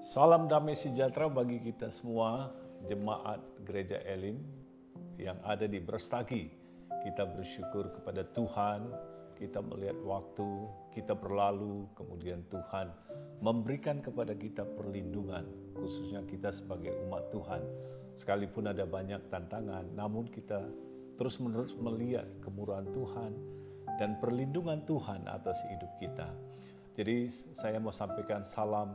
Salam damai sejahtera bagi kita semua, jemaat Gereja Elim yang ada di Brastagi. Kita bersyukur kepada Tuhan, kita melihat waktu, kita berlalu, kemudian Tuhan memberikan kepada kita perlindungan, khususnya kita sebagai umat Tuhan. Sekalipun ada banyak tantangan, namun kita terus-menerus melihat kemurahan Tuhan dan perlindungan Tuhan atas hidup kita. Jadi saya mau sampaikan salam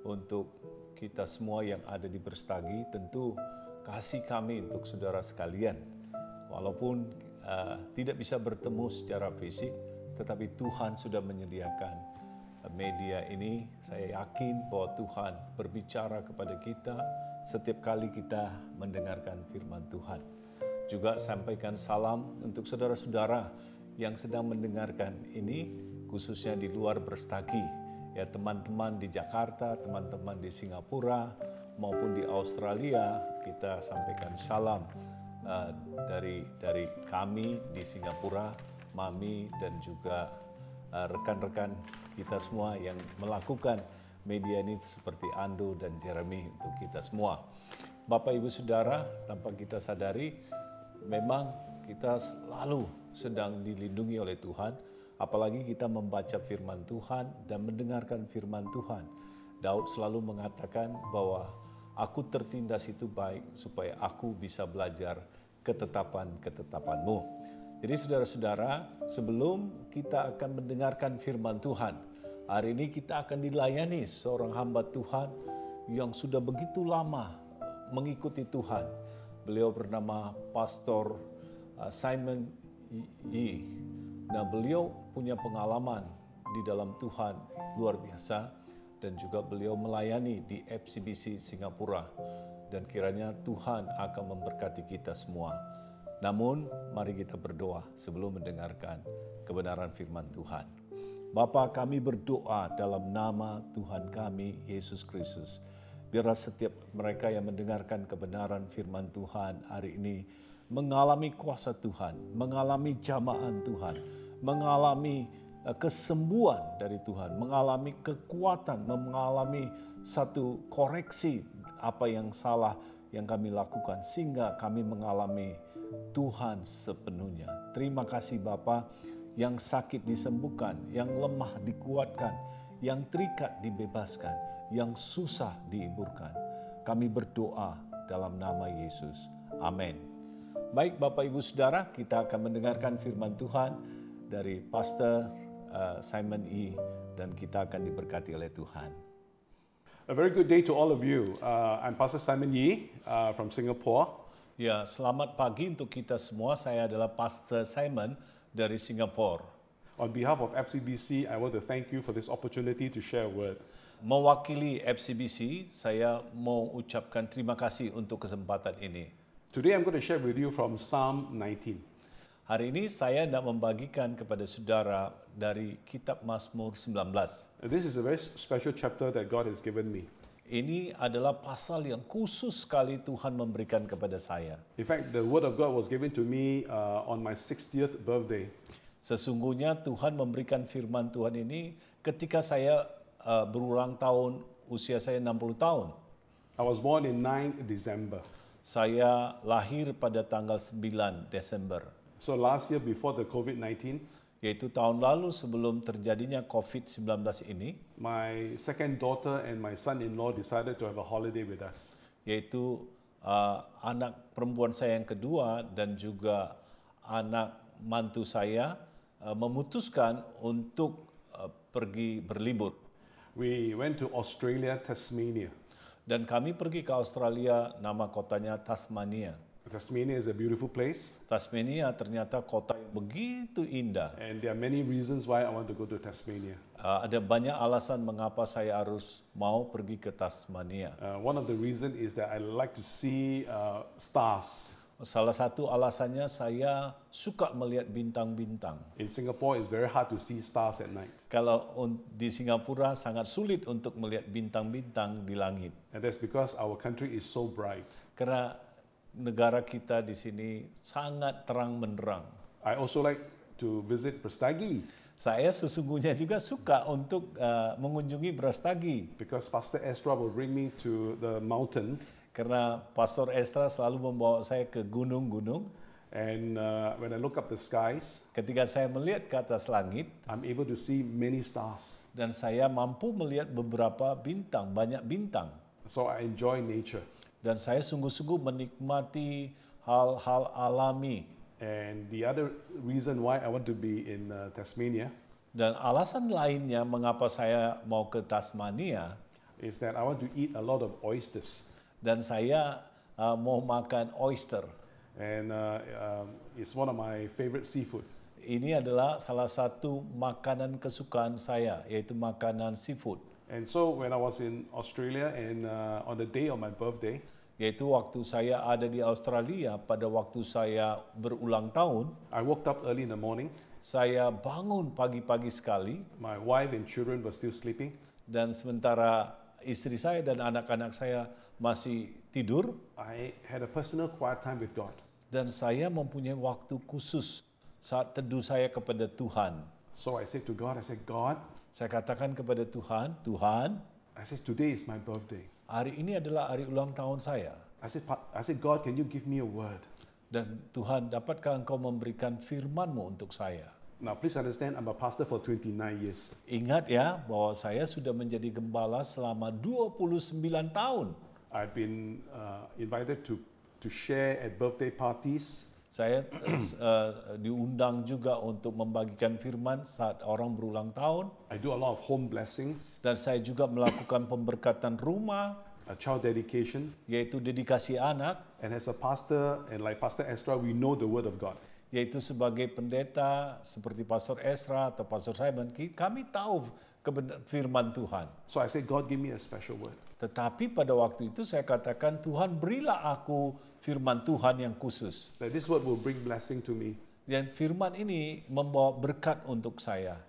untuk kita semua yang ada di Brastagi, tentu kasih kami untuk saudara sekalian. Walaupun tidak bisa bertemu secara fisik, tetapi Tuhan sudah menyediakan media ini. Saya yakin bahwa Tuhan berbicara kepada kita setiap kali kita mendengarkan firman Tuhan. Juga sampaikan salam untuk saudara-saudara yang sedang mendengarkan ini, khususnya di luar Brastagi. Ya, teman-teman di Jakarta, teman-teman di Singapura, maupun di Australia, kita sampaikan salam dari kami di Singapura, Mami, dan juga rekan-rekan kita semua yang melakukan media ini seperti Ando dan Jeremy untuk kita semua. Bapak, Ibu, Saudara, tanpa kita sadari, memang kita selalu sedang dilindungi oleh Tuhan. Apalagi kita membaca firman Tuhan dan mendengarkan firman Tuhan. Daud selalu mengatakan bahwa aku tertindas itu baik supaya aku bisa belajar ketetapan-ketetapan-Mu. Jadi saudara-saudara, sebelum kita akan mendengarkan firman Tuhan, hari ini kita akan dilayani seorang hamba Tuhan yang sudah begitu lama mengikuti Tuhan. Beliau bernama Pastor Simon Yi. Nah, beliau punya pengalaman di dalam Tuhan luar biasa dan juga beliau melayani di FCBC Singapura dan kiranya Tuhan akan memberkati kita semua. Namun, mari kita berdoa sebelum mendengarkan kebenaran firman Tuhan. Bapa, kami berdoa dalam nama Tuhan kami, Yesus Kristus. Biarlah setiap mereka yang mendengarkan kebenaran firman Tuhan hari ini mengalami kuasa Tuhan, mengalami jamaahan Tuhan, mengalami kesembuhan dari Tuhan, mengalami kekuatan, mengalami satu koreksi apa yang salah yang kami lakukan, sehingga kami mengalami Tuhan sepenuhnya. Terima kasih Bapa, yang sakit disembuhkan, yang lemah dikuatkan, yang terikat dibebaskan, yang susah dihiburkan. Kami berdoa dalam nama Yesus. Amin. Baik Bapak Ibu Saudara, kita akan mendengarkan firman Tuhan dari Pastor Simon E. dan kita akan diberkati oleh Tuhan. A very good day to all of you. I'm Pastor Simon Yi from Singapore. Ya, selamat pagi untuk kita semua. Saya adalah Pastor Simon dari Singapura. On behalf of FCBC, I want to thank you for this opportunity to share a word. Mewakili FCBC, saya mau ucapkan terima kasih untuk kesempatan ini. Today I'm going to share with you from Psalm 19. Hari ini saya hendak membagikan kepada saudara dari kitab Mazmur 19. This is a very special chapter that God has given me. Ini adalah pasal yang khusus sekali Tuhan memberikan kepada saya. In fact, the word of God was given to me on my 60th birthday. Sesungguhnya Tuhan memberikan firman Tuhan ini ketika saya berulang tahun, usia saya 60 tahun. I was born in 9 December. Saya lahir pada tanggal 9 Desember. So last year before the COVID-19, yaitu tahun lalu sebelum terjadinya COVID-19 ini, my second daughter and my son-in-law decided to have a holiday with us. Yaitu anak perempuan saya yang kedua dan juga anak mantu saya memutuskan untuk pergi berlibur. We went to Australia, Tasmania. Dan kami pergi ke Australia, nama kotanya Tasmania. Tasmania is a beautiful place. Tasmania ternyata kota yang begitu indah. And there are many reasons why I want to go to Tasmania. Ada banyak alasan mengapa saya harus mau pergi ke Tasmania. One of the reasons is that I like to see stars. Salah satu alasannya saya suka melihat bintang-bintang. In Singapore, it's very hard to see stars at night. Kalau di Singapura sangat sulit untuk melihat bintang-bintang di langit. And that's because our country is so bright. Karena negara kita di sini sangat terang benderang. I also like to visit Brastagi. Saya sesungguhnya juga suka untuk mengunjungi Brastagi because Pastor Ezra will bring me to the mountain. karena Pastor Estra selalu membawa saya ke gunung-gunung. And when I look up the skies, Ketika saya melihat ke atas langit I'm able to see many stars. dan saya mampu melihat beberapa bintang, banyak bintang. So I enjoy nature. Dan saya sungguh-sungguh menikmati hal-hal alami. And the other reason why I want to be in Tasmania Dan alasan lainnya mengapa saya mau ke Tasmania is that I want to eat a lot of oysters. dan saya mau makan oyster. And it's one of my favorite seafood. Ini adalah salah satu makanan kesukaan saya, yaitu makanan seafood. And so when I was in Australia and on the day of my birthday, Yaitu waktu saya ada di Australia pada waktu saya berulang tahun, I woke up early in the morning. saya bangun pagi-pagi sekali My wife and children were still sleeping. dan sementara istri saya dan anak-anak saya masih tidur I had a personal quiet time with God. dan saya mempunyai waktu khusus saat teduh saya kepada Tuhan. So I said to God, I said, God, Saya katakan kepada Tuhan, Tuhan, I said, today is my birthday. hari ini adalah hari ulang tahun saya. I said, God, can you give me a word? Dan Tuhan, dapatkah Engkau memberikan firman-Mu untuk saya? Now, please understand, I'm a pastor for 29 years. Ingat ya, bahwa saya sudah menjadi gembala selama 29 tahun. I've been invited to share at birthday parties. Saya diundang juga untuk membagikan firman saat orang berulang tahun. I do a lot of home blessings, Dan saya juga melakukan pemberkatan rumah, a child dedication. yaitu dedikasi anak, And as a pastor, and like Pastor Ezra, we know the word of God. yaitu sebagai pendeta seperti Pastor Ezra atau Pastor Simon, kami tahu firman Tuhan. So I said, God, give me a special word. Tetapi pada waktu itu saya katakan, Tuhan berilah aku firman Tuhan yang khusus. That this word will bring blessing to me. Dan firman ini membawa berkat untuk saya.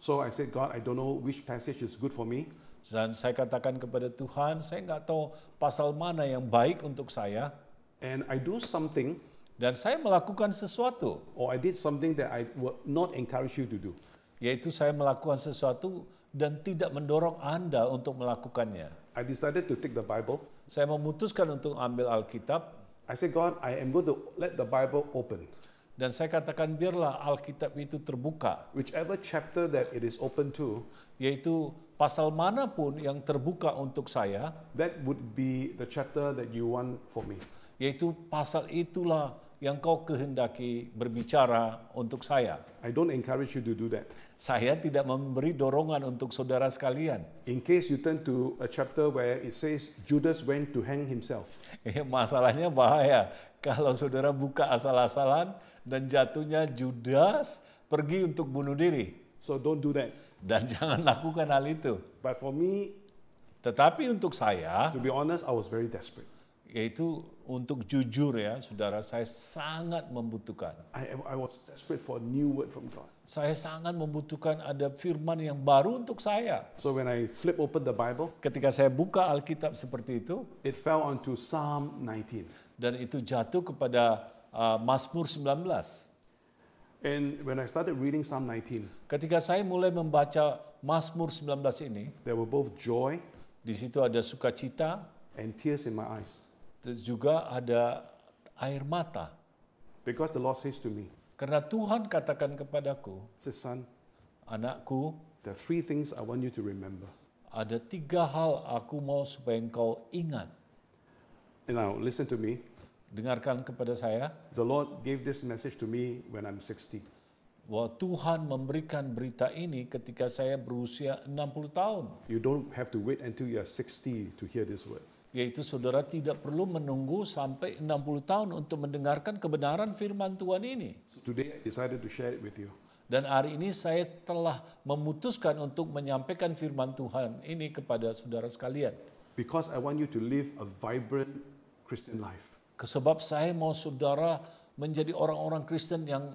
So I said, God, I don't know which passage is good for me. Dan saya katakan kepada Tuhan, saya nggak tahu pasal mana yang baik untuk saya. And I do something, Dan saya melakukan sesuatu, or I did something that I would not encourage you to do. yaitu saya melakukan sesuatu dan tidak mendorong Anda untuk melakukannya. I decided to take the Bible. Saya memutuskan untuk ambil Alkitab, I said, God, I am going to let the Bible open. dan saya katakan biarlah Alkitab itu terbuka, Whichever chapter that it is open to, yaitu pasal manapun yang terbuka untuk saya, that would be the chapter that you want for me. yaitu pasal itulah yang kau kehendaki berbicara untuk saya. I don't encourage you to do that. Saya tidak memberi dorongan untuk saudara sekalian. In case you turn to a chapter where it says Judas went to hang himself, Masalahnya bahaya kalau saudara buka asal-asalan dan jatuhnya Judas pergi untuk bunuh diri. so don't do that. Dan jangan lakukan hal itu. But for me, Tetapi untuk saya, to be honest, I was very desperate. yaitu untuk jujur ya, saudara, saya sangat membutuhkan. I was desperate for a new word from God. Saya sangat membutuhkan ada firman yang baru untuk saya. So when I flip open the Bible, Ketika saya buka Alkitab seperti itu, it fell onto Psalm 19. dan itu jatuh kepada Mazmur 19. And when I started reading Psalm 19, Ketika saya mulai membaca Mazmur 19 ini, there were both joy di situ ada sukacita, and tears in my eyes. dan juga ada air mata. Because the Lord says to me, Karena Tuhan katakan kepadaku, says, son, anakku, there are 3 things I want you to remember. ada 3 hal aku mau supaya engkau ingat. And now listen to me. Dengarkan kepada saya, The Lord gave this message to me when I'm 60. bahwa Tuhan memberikan berita ini ketika saya berusia 60 tahun. You don't have to wait until you're 60 to hear this word. Yaitu saudara tidak perlu menunggu sampai 60 tahun untuk mendengarkan kebenaran firman Tuhan ini. So today I decided to share it with you. Dan hari ini saya telah memutuskan untuk menyampaikan firman Tuhan ini kepada saudara sekalian. Because I want you to live a vibrant Christian life. Sebab saya mau saudara menjadi orang-orang Kristen yang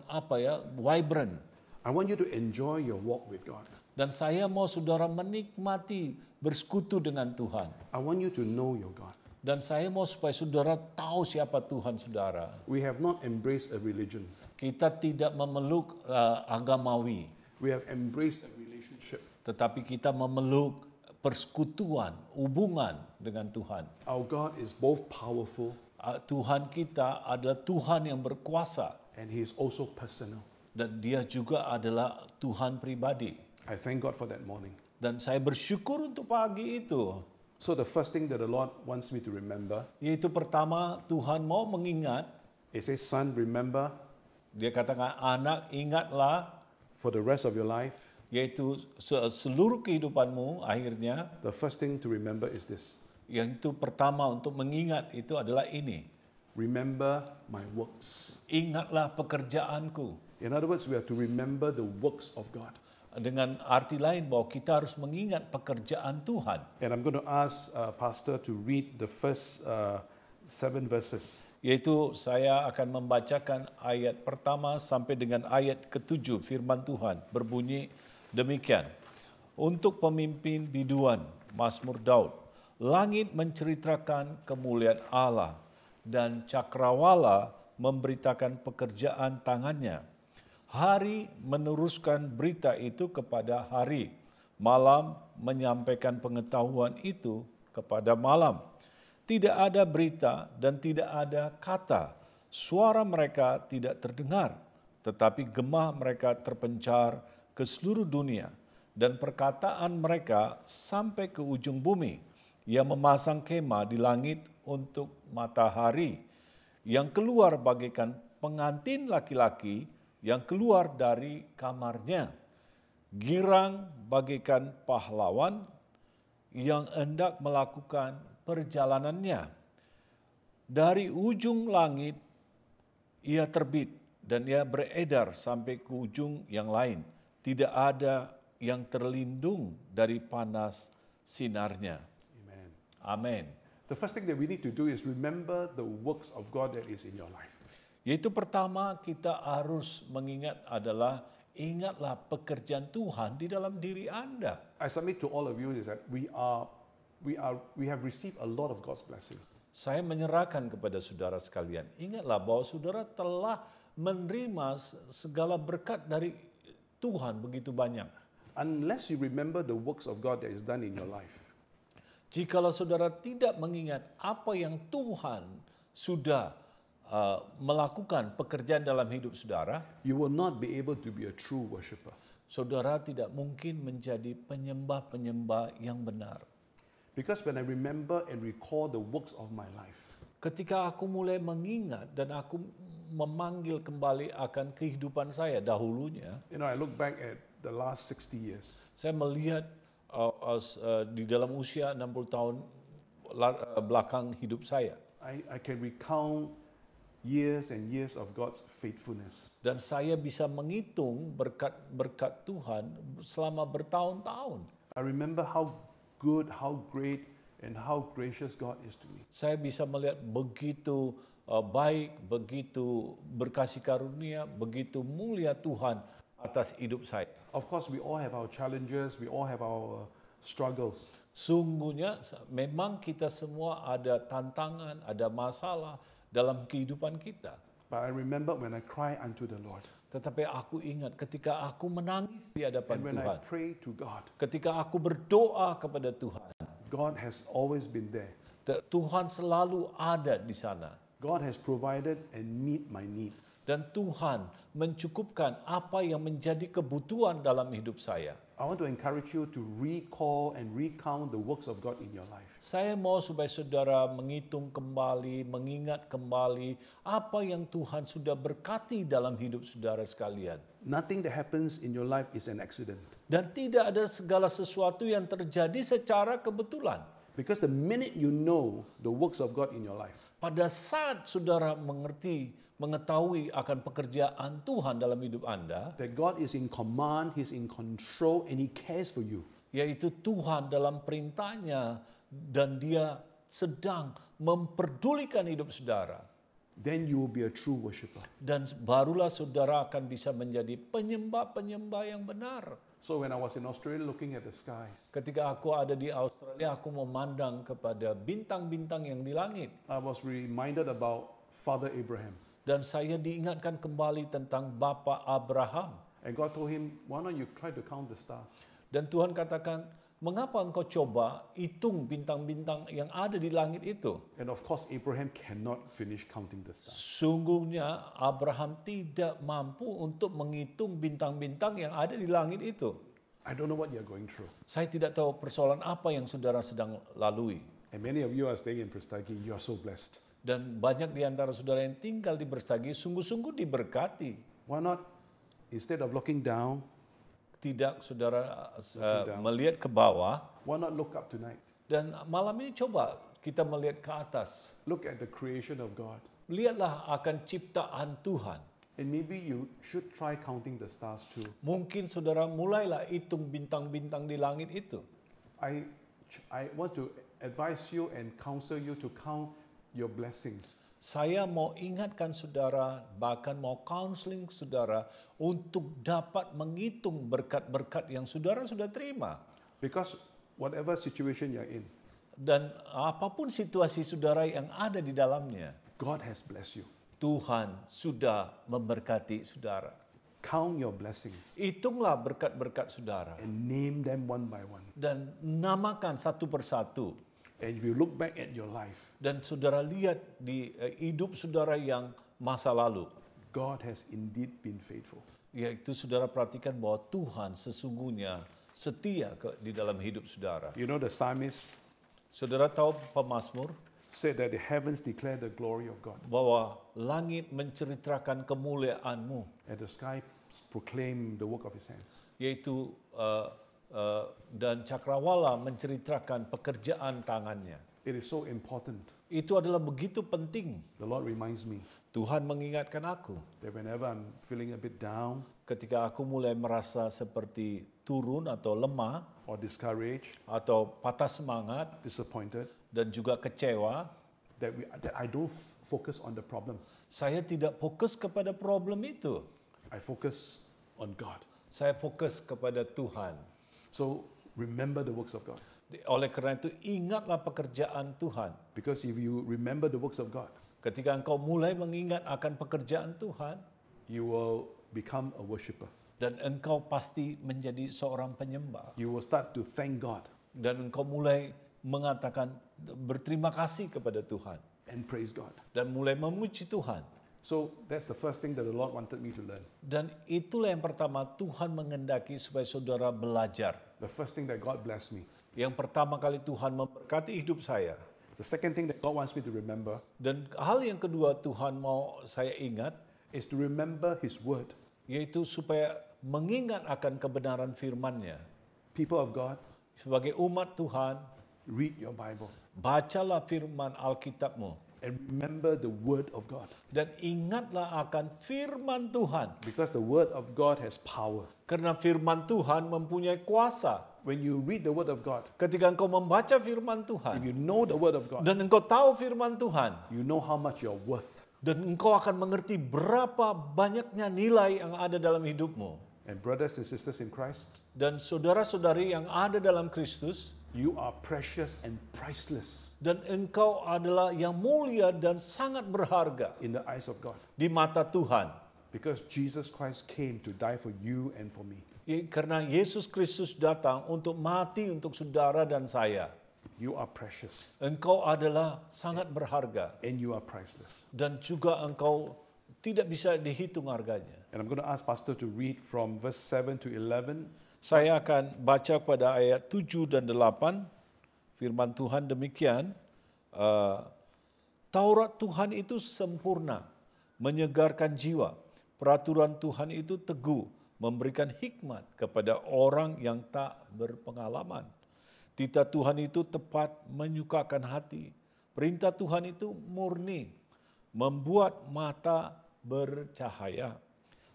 vibrant. I want you to enjoy your walk with God. Dan saya mau saudara menikmati bersekutu dengan Tuhan. I want you to know your God. Dan saya mau supaya saudara tahu siapa Tuhan saudara. We have not embraced a religion. Kita tidak memeluk agamawi. We have embraced a relationship. tetapi kita memeluk persekutuan, hubungan dengan Tuhan. Our God is both powerful Tuhan kita adalah Tuhan yang berkuasa and He is also personal. dan Dia juga adalah Tuhan pribadi. I thank God for that morning. Dan saya bersyukur untuk pagi itu. So the first thing that the Lord wants me to remember, Yaitu pertama, Tuhan mau mengingat, it says, son, remember dia katakan, anak ingatlah, for the rest of your life, yaitu seluruh kehidupanmu akhirnya. the first thing to remember is this. Yang itu pertama untuk mengingat itu adalah ini. Remember my works. Ingatlah pekerjaanku. In other words, we have to remember the works of God. Dengan arti lain bahwa kita harus mengingat pekerjaan Tuhan. And I'm going to ask Pastor to read the first 7 verses. Yaitu saya akan membacakan ayat pertama sampai dengan ayat ke-7 firman Tuhan. Berbunyi demikian. Untuk pemimpin biduan, Mazmur Daud. Langit menceritakan kemuliaan Allah dan cakrawala memberitakan pekerjaan tangannya. Hari meneruskan berita itu kepada hari. Malam menyampaikan pengetahuan itu kepada malam. Tidak ada berita dan tidak ada kata. Suara mereka tidak terdengar, tetapi gemah mereka terpencar ke seluruh dunia dan perkataan mereka sampai ke ujung bumi. Ia memasang kemah di langit untuk matahari yang keluar bagaikan pengantin laki-laki yang keluar dari kamarnya. Girang bagaikan pahlawan yang hendak melakukan perjalanannya. Dari ujung langit ia terbit dan ia beredar sampai ke ujung yang lain. Tidak ada yang terlindung dari panas sinarnya. Amen. Amin. The first thing that we need to do is remember the works of God that is in your life. Yaitu pertama kita harus mengingat adalah ingatlah pekerjaan Tuhan di dalam diri Anda. I submit to all of you is that we have received a lot of God's blessing. Saya menyerahkan kepada saudara sekalian, ingatlah bahwa saudara telah menerima segala berkat dari Tuhan begitu banyak. Unless you remember the works of God that is done in your life, Jikalau saudara tidak mengingat apa yang Tuhan sudah melakukan pekerjaan dalam hidup saudara, you will not be able to be a true worshiper. saudara tidak mungkin menjadi penyembah-penyembah yang benar. Because when I remember and recall the works of my life, Ketika aku mulai mengingat dan aku memanggil kembali akan kehidupan saya dahulunya, I look back at the last 60 years. saya melihat di dalam usia 60 tahun belakang hidup saya. I can recount years and years of God's faithfulness. Dan saya bisa menghitung berkat-berkat Tuhan selama bertahun-tahun. I remember how good, how great, and how gracious God is to me. Saya bisa melihat begitu baik, begitu berkasih karunia, begitu mulia Tuhan atas hidup saya. Of course, we all have our challenges, we all have our struggles. Sungguhnya memang kita semua ada tantangan, ada masalah dalam kehidupan kita. But I remember when I cry unto the Lord, Tetapi aku ingat ketika aku menangis di hadapan and when I Tuhan, pray to God, ketika aku berdoa kepada Tuhan, God has always been there. Tuhan selalu ada di sana. God has provided and meet my needs. Dan Tuhan mencukupkan apa yang menjadi kebutuhan dalam hidup saya. I want to encourage you to recall and recount the works of God in your life. Saya mau supaya saudara menghitung kembali, mengingat kembali apa yang Tuhan sudah berkati dalam hidup saudara sekalian. Nothing that happens in your life is an accident. Dan tidak ada segala sesuatu yang terjadi secara kebetulan. Because the minute you know the works of God in your life, Pada saat saudara mengetahui akan pekerjaan Tuhan dalam hidup Anda, that God is in command, He's in control, and He cares for you, yaitu Tuhan dalam perintahnya dan Dia sedang memperdulikan hidup saudara, then you will be a true worshiper. dan barulah saudara akan bisa menjadi penyembah-penyembah yang benar. So when I was in Australia looking at the skies, Ketika aku ada di Australia, aku memandang kepada bintang-bintang yang di langit. I was reminded about Father Abraham. Dan saya diingatkan kembali tentang Bapa Abraham. And God told him, why don't you try to count the stars? Dan Tuhan katakan, mengapa engkau coba hitung bintang-bintang yang ada di langit itu? And of course, Abraham cannot finish counting the stars. Sungguhnya Abraham tidak mampu untuk menghitung bintang-bintang yang ada di langit itu. I don't know what you're going through. Saya tidak tahu persoalan apa yang saudara sedang lalui. And many of you are staying in Prestagi, you are so blessed. Dan banyak di antara saudara yang tinggal di Brastagi sungguh-sungguh diberkati. Why not, instead of looking down, Tidak saudara melihat ke bawah, why not look up tonight? dan malam ini coba kita melihat ke atas. Look at the creation of God. Lihatlah akan ciptaan Tuhan. And maybe you should try counting the stars too. Mungkin saudara mulailah hitung bintang-bintang di langit itu. I want to advise you and counsel you to count your blessings. Saya mau ingatkan saudara, bahkan mau counseling saudara untuk dapat menghitung berkat-berkat yang saudara sudah terima. Because whatever situation you're in, Dan apapun situasi saudara yang ada di dalamnya, God has blessed you. Tuhan sudah memberkati saudara. Count your blessings Hitunglah berkat-berkat saudara and name them one by one. dan namakan satu persatu. And if you look back at your life, Dan saudara lihat di hidup saudara yang masa lalu, God has indeed been faithful. yaitu saudara perhatikan bahwa Tuhan sesungguhnya setia di dalam hidup saudara. You know, the psalmist Saudara tahu pemazmur said that the heavens declare the glory of God, bahwa langit menceritakan kemuliaan-Mu, and the sky proclaim the work of His hands. yaitu dan cakrawala menceritakan pekerjaan tangannya. It is so important. Itu adalah begitu penting. The Lord reminds me Tuhan mengingatkan aku that whenever I'm feeling a bit down ketika aku mulai merasa seperti turun atau lemah or discouraged, atau patah semangat disappointed, dan juga kecewa, that I don't focus on the problem. saya tidak fokus kepada problem itu. I focus on God. Saya fokus kepada Tuhan. So remember the works of God. Oleh karena itu ingatlah pekerjaan Tuhan. Because if you remember the works of God, Ketika engkau mulai mengingat akan pekerjaan Tuhan, you will become a worshiper. dan engkau pasti menjadi seorang penyembah. You will start to thank God Dan engkau mulai mengatakan berterima kasih kepada Tuhan. and praise God. Dan mulai memuji Tuhan. So that's the first thing that the Lord wanted me to learn. Dan itulah yang pertama Tuhan mengendaki supaya saudara belajar. The first thing that God blessed me. Yang pertama kali Tuhan memberkati hidup saya. The second thing that God wants me to remember Dan hal yang kedua Tuhan mau saya ingat, is to remember His word. yaitu supaya mengingat akan kebenaran firman-Nya. People of God, Sebagai umat Tuhan, read your Bible bacalah firman Alkitab-Mu. and remember the word of God. Dan ingatlah akan firman Tuhan. Because the word of God has power. Karena firman Tuhan mempunyai kuasa. When you read the word of God, Ketika engkau membaca firman if Tuhan, you know the word of God, dan engkau tahu firman Tuhan, you know how much you're worth. dan engkau akan mengerti berapa banyaknya nilai yang ada dalam hidupmu. And brothers and sisters in Christ, Dan saudara-saudari yang ada dalam Kristus, you are precious and priceless dan engkau adalah yang mulia dan sangat berharga in the eyes of God. di mata Tuhan. Because Jesus Christ came to die for you and for me. Karena Yesus Kristus datang untuk mati untuk saudara dan saya. You are precious Engkau adalah sangat berharga and you are priceless. dan juga engkau tidak bisa dihitung harganya. And I'm going to ask Pastor to read from verse 7 to 11. Saya akan baca pada ayat 7 dan 8. Firman Tuhan demikian. Taurat Tuhan itu sempurna, menyegarkan jiwa. Peraturan Tuhan itu teguh, memberikan hikmat kepada orang yang tak berpengalaman. Titah Tuhan itu tepat, menyukakan hati. Perintah Tuhan itu murni, membuat mata bercahaya.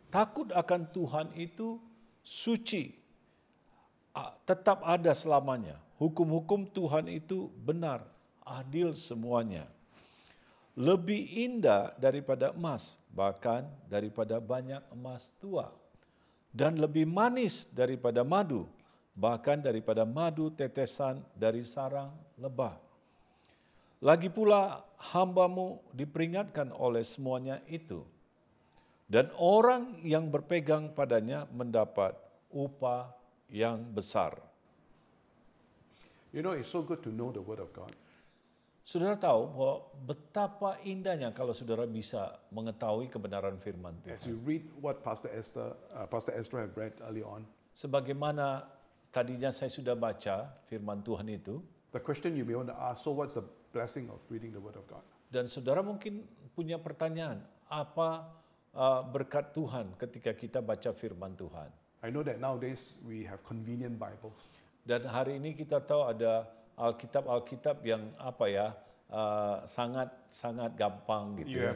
Takut akan Tuhan itu suci, tetap ada selamanya. Hukum-hukum Tuhan itu benar, adil semuanya. Lebih indah daripada emas, bahkan daripada banyak emas tua. Dan lebih manis daripada madu, bahkan daripada madu tetesan dari sarang lebah. Lagi pula hamba-Mu diperingatkan oleh semuanya itu. Dan orang yang berpegang padanya mendapat upah yang besar. You know, it's so good to know the Word of God. Saudara tahu bahwa betapa indahnya kalau saudara bisa mengetahui kebenaran firman As Tuhan. you read what Pastor Ezra have read early on, Sebagaimana tadinya saya sudah baca firman Tuhan itu, the question you may want to ask, so what's the blessing of reading the Word of God? dan saudara mungkin punya pertanyaan, apa berkat Tuhan ketika kita baca firman Tuhan? I know that nowadays we have convenient Bibles. Dan hari ini kita tahu ada Alkitab yang sangat gampang gitu.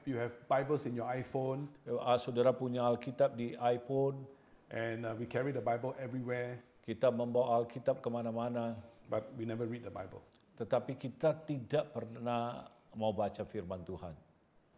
You have Bibles in your iPhone, Saudara punya Alkitab di iPhone, and we carry the Bible everywhere, kita membawa Alkitab kemana-mana, but we never read the Bible. tetapi kita tidak pernah mau baca firman Tuhan.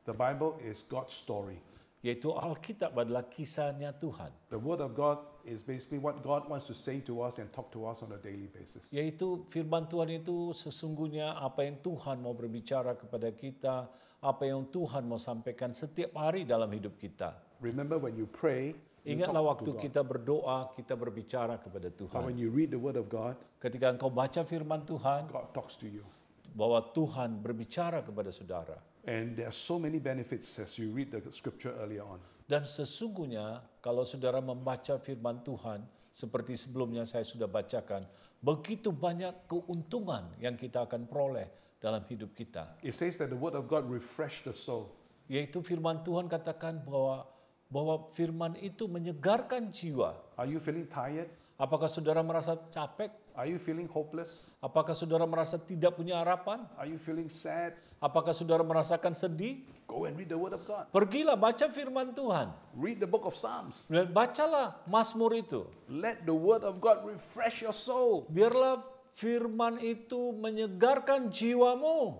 The Bible is God's story. Yaitu Alkitab adalah kisahnya Tuhan. The Word of God is basically what God wants to say to us and talk to us on a daily basis. Yaitu firman Tuhan itu sesungguhnya apa yang Tuhan mau berbicara kepada kita, apa yang Tuhan mau sampaikan setiap hari dalam hidup kita. Remember when you pray, you Ingatlah talk waktu to God. kita berdoa, kita berbicara kepada But Tuhan. when you read the Word of God, Ketika engkau baca firman Tuhan, God talks to you. bahwa Tuhan berbicara kepada saudara. And there are so many benefits as you read the scripture earlier on. Dan sesungguhnya kalau saudara membaca firman Tuhan, seperti sebelumnya saya sudah bacakan, begitu banyak keuntungan yang kita akan peroleh dalam hidup kita. It says that the Word of God refresh the soul. Yaitu firman Tuhan katakan bahwa firman itu menyegarkan jiwa. Are you feeling tired? Apakah saudara merasa capek? Are you feeling hopeless? Apakah saudara merasa tidak punya harapan? Are you feeling sad? Apakah saudara merasakan sedih? Go and read the Word of God. Pergilah baca firman Tuhan. Read the book of Psalms. Dan bacalah Mazmur itu. Let the Word of God refresh your soul. Biarlah firman itu menyegarkan jiwamu.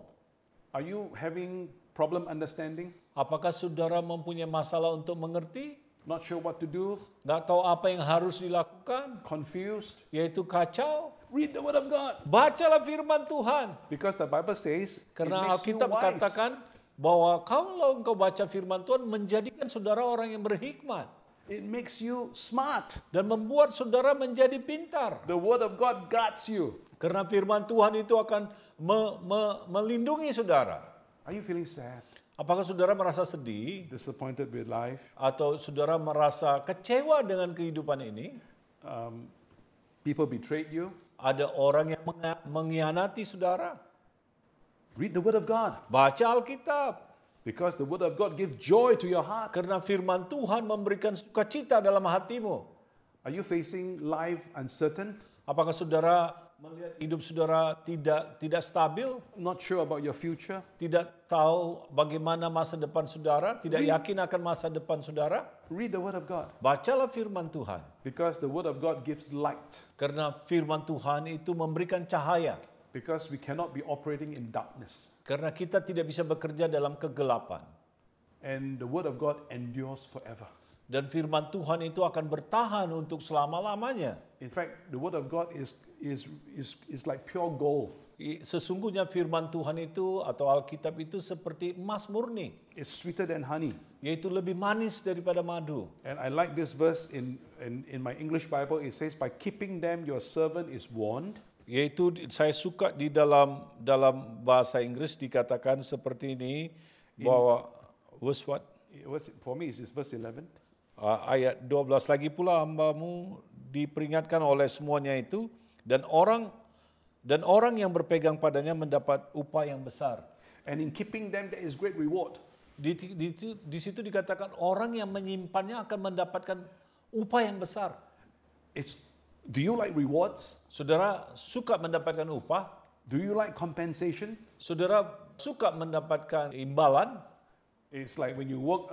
Are you having problem understanding? Apakah saudara mempunyai masalah untuk mengerti? Not sure what to do? Nggak tahu apa yang harus dilakukan? Confused? Yaitu kacau? Read the Word of God. Bacalah firman Tuhan. Because the Bible says it Karena makes you Alkitab wise. katakan bahwa kalau engkau baca firman Tuhan menjadikan saudara orang yang berhikmat. It makes you smart. Dan membuat saudara menjadi pintar. The Word of God guards you. Karena firman Tuhan itu akan melindungi saudara. Are you feeling sad? Apakah saudara merasa sedih? Disappointed with life? Atau saudara merasa kecewa dengan kehidupan ini? People betrayed you? Ada orang yang mengkhianati saudara? Read the Word of God. Baca Alkitab. Because the Word of God gives joy to your heart. Karena firman Tuhan memberikan sukacita dalam hatimu. Are you facing life uncertain? Apakah saudara melihat hidup saudara tidak stabil? Not sure about your future? Tidak tahu bagaimana masa depan saudara? Tidak yakin akan masa depan saudara? Read the Word of God. Bacalah firman Tuhan. Because the Word of God gives light. Karena firman Tuhan itu memberikan cahaya. Because we cannot be operating in darkness. Karena kita tidak bisa bekerja dalam kegelapan. And the Word of God endures forever. Dan firman Tuhan itu akan bertahan untuk selama-lamanya. In fact, the Word of God is like pure gold. Sesungguhnya firman Tuhan itu atau Alkitab itu seperti emas murni. It's sweeter than honey. Yaitu lebih manis daripada madu. And I like this verse in my English Bible. It says, by keeping them your servant is warned. Yaitu saya suka di dalam bahasa Inggris dikatakan seperti ini bahwa verse what? For me, it's verse 11. Ayat 12 lagi pula hambamu diperingatkan oleh semuanya itu dan orang yang berpegang padanya mendapat upah yang besar. And in keeping them there is great reward. Di situ dikatakan orang yang menyimpannya akan mendapatkan upah yang besar. Do you like rewards? Saudara suka mendapatkan upah? Do you like compensation? Saudara suka mendapatkan imbalan? It's like when you work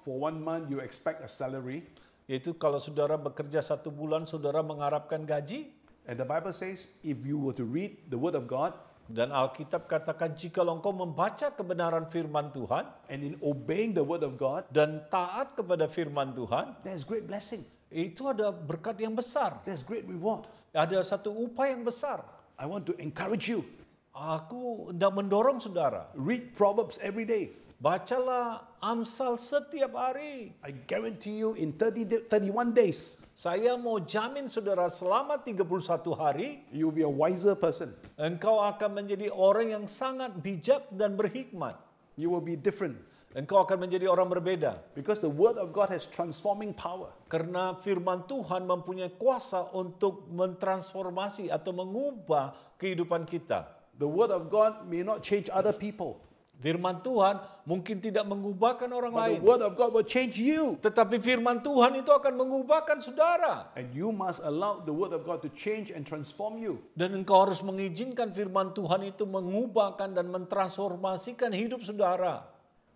for 1 month, you expect a salary. Yaitu kalau saudara bekerja 1 bulan, saudara mengharapkan gaji. And the Bible says, if you were to read the Word of God, dan Alkitab katakan jika engkau membaca kebenaran firman Tuhan, and in obeying the Word of God, dan taat kepada firman Tuhan, there's great blessing. Itu ada berkat yang besar. There's great reward. Ada satu upah yang besar. I want to encourage you. Aku hendak mendorong saudara. Read Proverbs every day. Bacalah Amsal setiap hari. I guarantee you in 31 days, Saya mau jamin saudara selama 31 hari, you will be a wiser person. engkau akan menjadi orang yang sangat bijak dan berhikmat. You will be different Engkau akan menjadi orang berbeda. because the word of God has transforming power. Karena firman Tuhan mempunyai kuasa untuk mentransformasi atau mengubah kehidupan kita. The word of God may not change other people, Firman Tuhan mungkin tidak mengubahkan orang but lain. the word of God will change you. Tetapi firman Tuhan itu akan mengubahkan saudara. And you must allow the word of God to change and transform you. Dan engkau harus mengizinkan firman Tuhan itu mengubahkan dan mentransformasikan hidup saudara.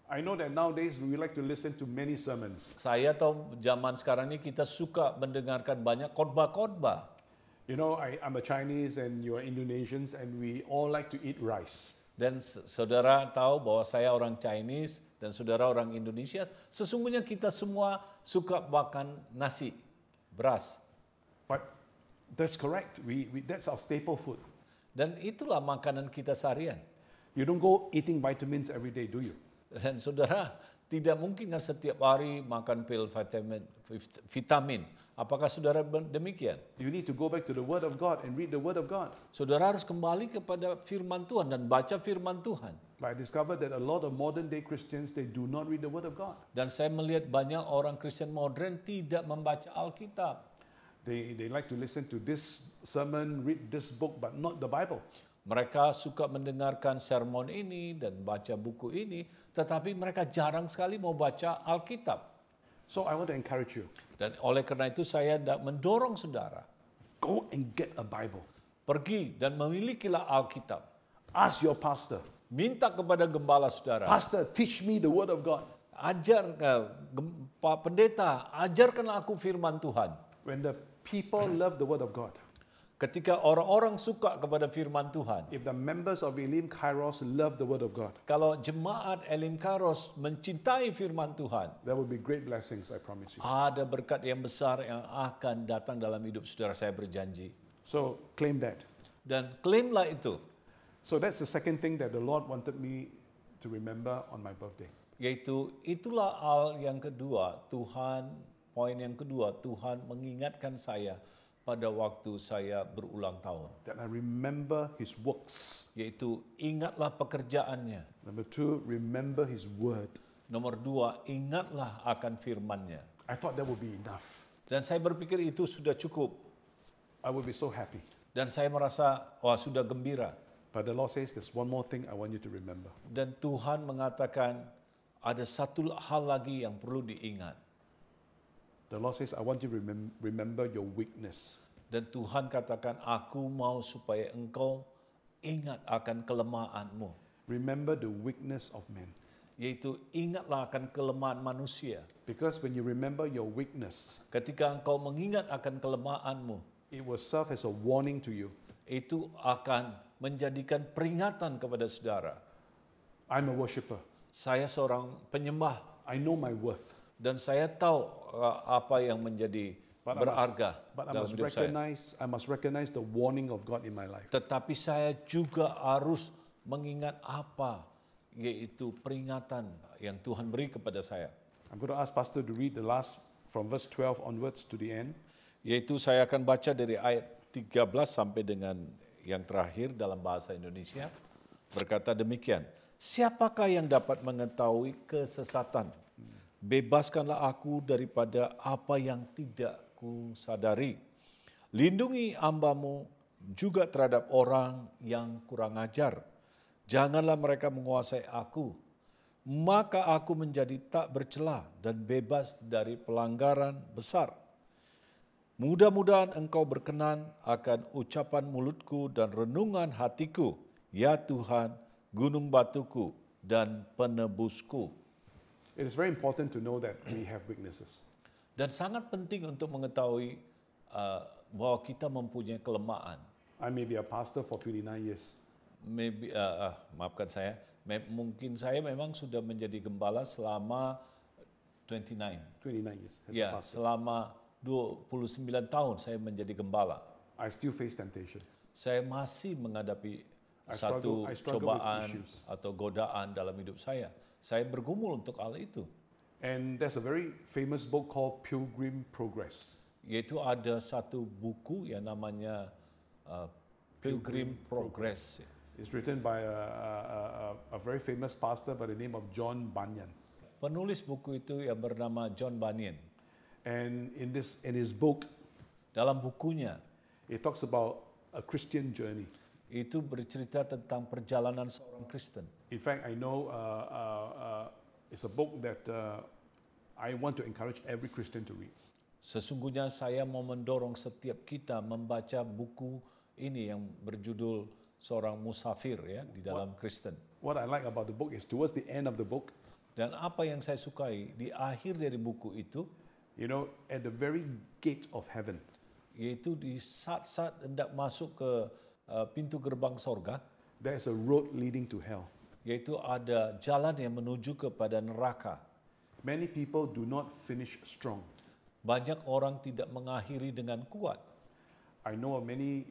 I know that nowadays we like to listen to many sermons. Saya tahu zaman sekarang ini kita suka mendengarkan banyak khotbah-khotbah. You know, I'm a Chinese and you are Indonesians and we all like to eat rice. Dan saudara tahu bahwa saya orang Chinese dan saudara orang Indonesia. Sesungguhnya kita semua suka makan nasi, beras. But that's correct. That's our staple food. Dan itulah makanan kita seharian. You don't go eating vitamins every day, do you? Dan saudara, tidak mungkin kan setiap hari makan pil vitamin. Apakah saudara demikian? You need to go back to the Word of God and read the Word of God. Saudara harus kembali kepada firman Tuhan dan baca firman Tuhan. But I discovered that a lot of modern day Christians, they do not read the Word of God. Dan saya melihat banyak orang Kristen modern tidak membaca Alkitab. They like to listen to this sermon, read this book, but not the Bible. Mereka suka mendengarkan sermon ini dan baca buku ini, tetapi mereka jarang sekali mau baca Alkitab. So I want to encourage you. Dan oleh karena itu saya mendorong saudara, Go and get a Bible. pergi dan memilikilah Alkitab. Ask your pastor, Minta kepada gembala saudara, Pastor, teach me the Word of God. ajar Pak Pendeta, ajarkanlah aku firman Tuhan. When the people love the Word of God, Ketika orang-orang suka kepada firman Tuhan, if the members of Elim Kairos love the Word of God, kalau jemaat Elim Kairos mencintai firman Tuhan, there will be great blessings, I promise you. ada berkat yang besar yang akan datang dalam hidup saudara, saya berjanji. So claim that. Dan klaimlah itu, So that's the second thing that the Lord wanted me to remember on my birthday. yaitu itulah hal yang kedua, poin yang kedua, Tuhan mengingatkan saya pada waktu saya berulang tahun. That I remember His works. Yaitu ingatlah pekerjaannya. Number two, remember His word. Nomor dua, ingatlah akan firman-Nya. I thought that would be enough. Dan saya berpikir itu sudah cukup. I would be so happy. Dan saya merasa, wah sudah gembira. But the Lord says there's one more thing I want you to remember. Dan Tuhan mengatakan, ada satu hal lagi yang perlu diingat. The Lord says, I want you to remember your weakness. Dan Tuhan katakan, aku mau supaya engkau ingat akan kelemahanmu. Remember the weakness of men. Yaitu ingatlah akan kelemahan manusia. Because when you remember your weakness, Ketika engkau mengingat akan kelemahanmu, it will serve as a warning to you. itu akan menjadikan peringatan kepada saudara. I'm a worshiper. Saya seorang penyembah I know my worth. dan saya tahu apa yang menjadi berharga But dalam hidup saya. I must recognize the warning of God in my life. Tetapi saya juga harus mengingat apa, yaitu peringatan yang Tuhan beri kepada saya. I'm going to ask Pastor to read the last from verse 12 onwards to the end. Yaitu saya akan baca dari ayat 13 sampai dengan yang terakhir dalam bahasa Indonesia. Berkata demikian, siapakah yang dapat mengetahui kesesatan? Bebaskanlah aku daripada apa yang tidak kusadari. Lindungi hamba-Mu juga terhadap orang yang kurang ajar. Janganlah mereka menguasai aku. Maka aku menjadi tak bercela dan bebas dari pelanggaran besar. Mudah-mudahan engkau berkenan akan ucapan mulutku dan renungan hatiku, ya Tuhan, gunung batuku dan penebusku. It is very important to know that we have weaknesses. Dan sangat penting untuk mengetahui bahwa kita mempunyai kelemahan. I may be a pastor for 29 years. Maybe, maafkan saya, mungkin saya memang sudah menjadi gembala selama 29 years as a Ya, pastor. selama 29 tahun saya menjadi gembala. I still face temptation. Saya masih menghadapi satu I struggle with cobaan issues. atau godaan dalam hidup saya bergumul untuk hal itu. And there's a very famous book called Pilgrim Progress. Yaitu ada satu buku yang namanya Pilgrim Progress. It's written by a very famous pastor by the name of John Bunyan. Penulis buku itu yang bernama John Bunyan. And in his book, Dalam bukunya it talks about a Christian journey. itu bercerita tentang perjalanan seorang Kristen. In fact, I know it's a book that I want to encourage every Christian to read. Sesungguhnya saya mau mendorong setiap kita membaca buku ini yang berjudul Seorang Musafir ya di dalam Kristen. What I like about the book is towards the end of the book, Dan apa yang saya sukai di akhir dari buku itu, you know, at the very gate of heaven, yaitu di saat-saat hendak masuk ke pintu gerbang sorga, there is a road leading to hell. yaitu ada jalan yang menuju kepada neraka. Many people do not finish strong. Banyak orang tidak mengakhiri dengan kuat. I know of many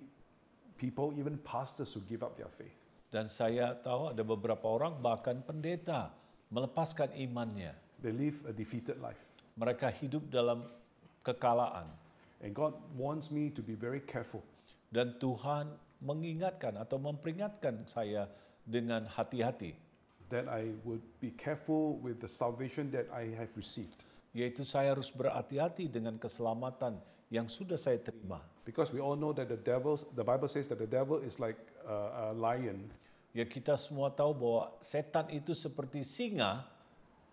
people, even pastors, who give up their faith. Dan saya tahu ada beberapa orang, bahkan pendeta, melepaskan imannya. They live a defeated life. Mereka hidup dalam kekalaan. And God wants me to be very careful Dan Tuhan mengingatkan atau memperingatkan saya dengan hati-hati. that I would be careful with the salvation that I have received. Yaitu saya harus berhati-hati dengan keselamatan yang sudah saya terima. Because we all know that the Bible says that the devil is like a lion. Ya kita semua tahu bahwa setan itu seperti singa,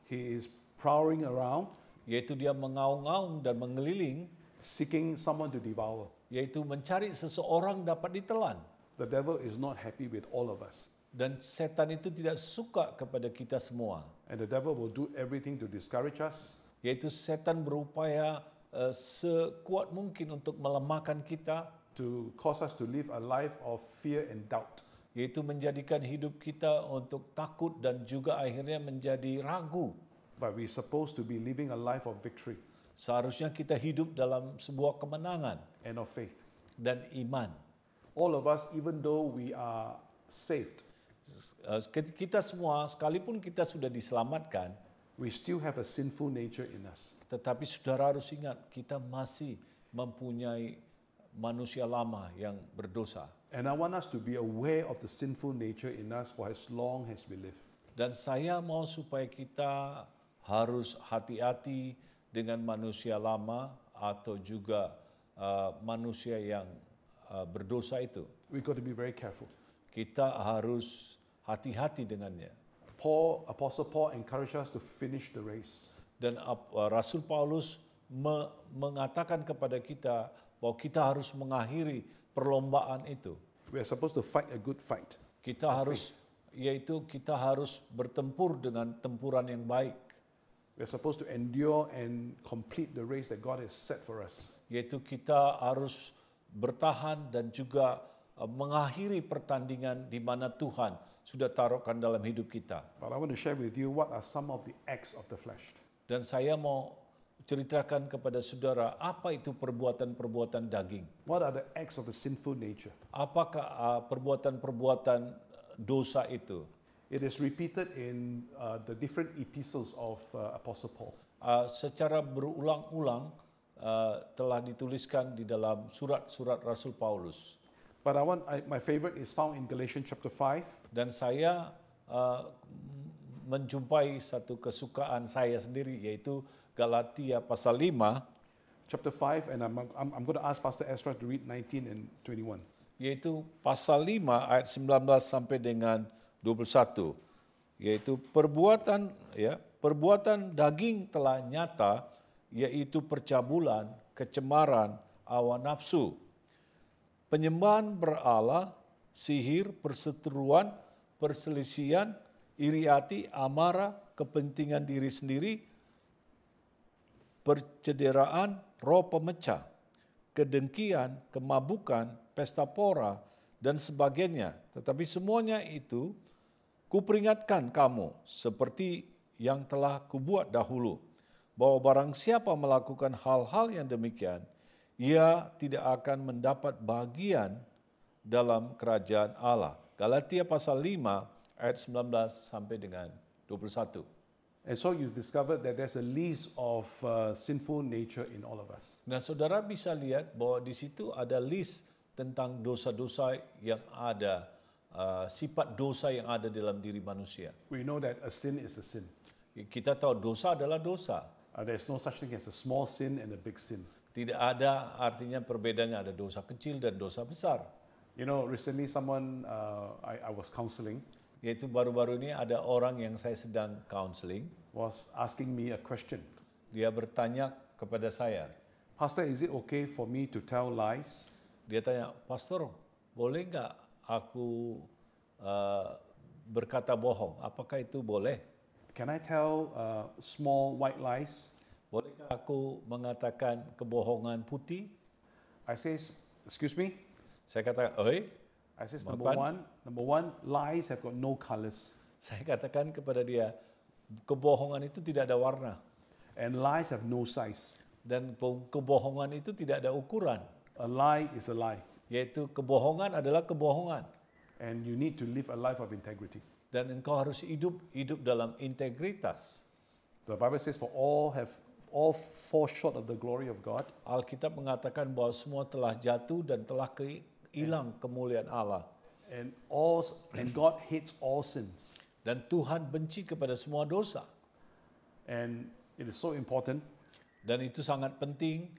He is prowling around, yaitu dia mengaung-ngaung dan mengeliling, seeking someone to devour. yaitu mencari seseorang dapat ditelan. The devil is not happy with all of us. Dan setan itu tidak suka kepada kita semua. And the devil will do everything to discourage us, Yaitu setan berupaya sekuat mungkin untuk melemahkan kita, to cause us to live a life of fear and doubt. yaitu menjadikan hidup kita untuk takut dan juga akhirnya menjadi ragu. But we're supposed to be living a life of victory Seharusnya kita hidup dalam sebuah kemenangan and of faith. dan iman. All of us, even though we are saved, Kita semua, sekalipun kita sudah diselamatkan, we still have a sinful nature in us. tetapi saudara harus ingat, kita masih mempunyai manusia lama yang berdosa. And I want us to be aware of the sinful nature in us for as long as we live. Dan saya mau supaya kita harus hati-hati dengan manusia lama atau juga manusia yang berdosa itu. We've got to be very careful. Kita harus hati-hati dengannya. Apostle Paul encouraged us to finish the race. Dan Rasul Paulus mengatakan kepada kita bahwa kita harus mengakhiri perlombaan itu. We are supposed to fight a good fight. Kita harus bertempur dengan tempuran yang baik. We are supposed to endure and complete the race that God has set for us. Yaitu kita harus bertahan dan juga mengakhiri pertandingan di mana Tuhan sudah taruhkan dalam hidup kita. But I want to share with you what are some of the acts of the flesh. Dan saya mau ceritakan kepada saudara apa itu perbuatan-perbuatan daging. What are the acts of the sinful nature? Apakah perbuatan-perbuatan dosa itu? It is repeated in the different epistles of Apostle Paul. Secara berulang-ulang telah dituliskan di dalam surat-surat Rasul Paulus. But my favorite is found in Galatians chapter 5. Dan saya menjumpai satu kesukaan saya sendiri, yaitu Galatia pasal 5. Chapter 5, and I'm going to ask Pastor Ezra to read 19 and 21. Yaitu pasal 5 ayat 19 sampai dengan 21. Yaitu perbuatan daging telah nyata, yaitu percabulan, kecemaran, hawa nafsu, penyembahan berhala, sihir, perseteruan, perselisihan, iri hati, amarah, kepentingan diri sendiri, percederaan, roh pemecah, kedengkian, kemabukan, pesta pora, dan sebagainya. Tetapi semuanya itu kuperingatkan kamu seperti yang telah kubuat dahulu, bahwa barang siapa melakukan hal-hal yang demikian, ia tidak akan mendapat bagian dalam kerajaan Allah. Galatia pasal 5 ayat 19 sampai dengan 21. And so you discovered that there's a list of sinful nature in all of us. Dan saudara bisa lihat bahwa di situ ada list tentang dosa-dosa yang ada, sifat dosa yang ada dalam diri manusia. We know that a sin is a sin. Kita tahu dosa adalah dosa. There's no such thing as a small sin and a big sin. Tidak ada artinya perbedaannya, ada dosa kecil dan dosa besar. You know, recently someone I was counseling Yaitu baru-baru ini ada orang yang saya sedang counseling, was asking me a question. dia bertanya kepada saya. Pastor, is it okay for me to tell lies? Dia tanya, Pastor, boleh nggak aku berkata bohong? Apakah itu boleh? Can I tell small white lies? Bolehkah aku mengatakan kebohongan putih? I says, excuse me? Saya katakan, oi. I says, Mapan. number one, lies have got no colors. Saya katakan kepada dia, kebohongan itu tidak ada warna. And lies have no size. Dan kebohongan itu tidak ada ukuran. A lie is a lie. Yaitu kebohongan adalah kebohongan. And you need to live a life of integrity. Dan engkau harus hidup dalam integritas. The Bible says, for all fall short of the glory of God. Alkitab mengatakan bahwa semua telah jatuh dan telah hilang kemuliaan Allah. And God hates all sins. Dan Tuhan benci kepada semua dosa. And it is so important Dan itu sangat penting